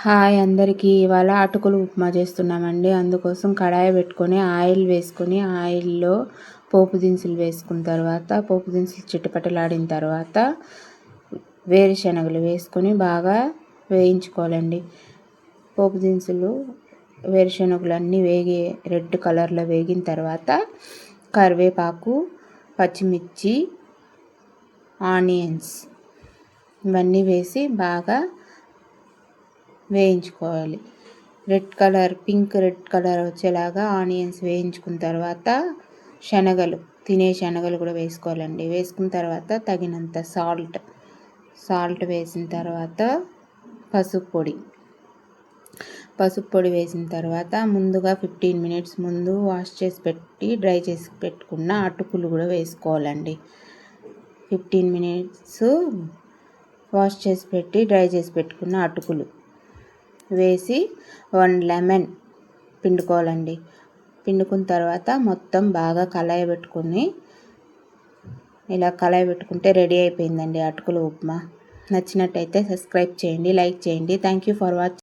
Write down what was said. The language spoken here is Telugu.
హాయ్ అందరికీ. ఇవాళ అటుకులు ఉప్మా చేస్తున్నామండి. అందుకోసం కడాయి పెట్టుకొని ఆయిల్ వేసుకొని ఆయిల్లో పోపు దినుసులు వేసుకున్న తర్వాత పోపు దినుసులు చిటపటలాడిన తర్వాత వేరుశనగలు వేసుకొని బాగా వేయించుకోవాలండి. పోపు దినుసులు వేరుశనగలు అన్నీ వేగి రెడ్ కలర్లో వేగిన తర్వాత కరివేపాకు, పచ్చిమిర్చి, ఆనియన్స్ ఇవన్నీ వేసి బాగా వేయించుకోవాలి. పింక్ రెడ్ కలర్ వచ్చేలాగా ఆనియన్స్ వేయించుకున్న తర్వాత తినే శనగలు కూడా వేసుకోవాలండి. వేసుకున్న తర్వాత తగినంత సాల్ట్ వేసిన తర్వాత పసుపు పొడి వేసిన తర్వాత ముందుగా 15 మినిట్స్ ముందు వాష్ చేసి పెట్టి డ్రై చేసి పెట్టుకున్న అటుకులు కూడా వేసుకోవాలండి. 15 మినిట్స్ వాష్ చేసి పెట్టి డ్రై చేసి పెట్టుకున్న అటుకులు వేసి 1 లెమన్ పిండుకోవాలండి. పిండుకున్న తర్వాత మొత్తం బాగా కలాయి పెట్టుకుంటే రెడీ అయిపోయిందండి అటుకుల ఉప్మా. నచ్చినట్టయితే సబ్స్క్రైబ్ చేయండి, లైక్ చేయండి. Thank you for watching.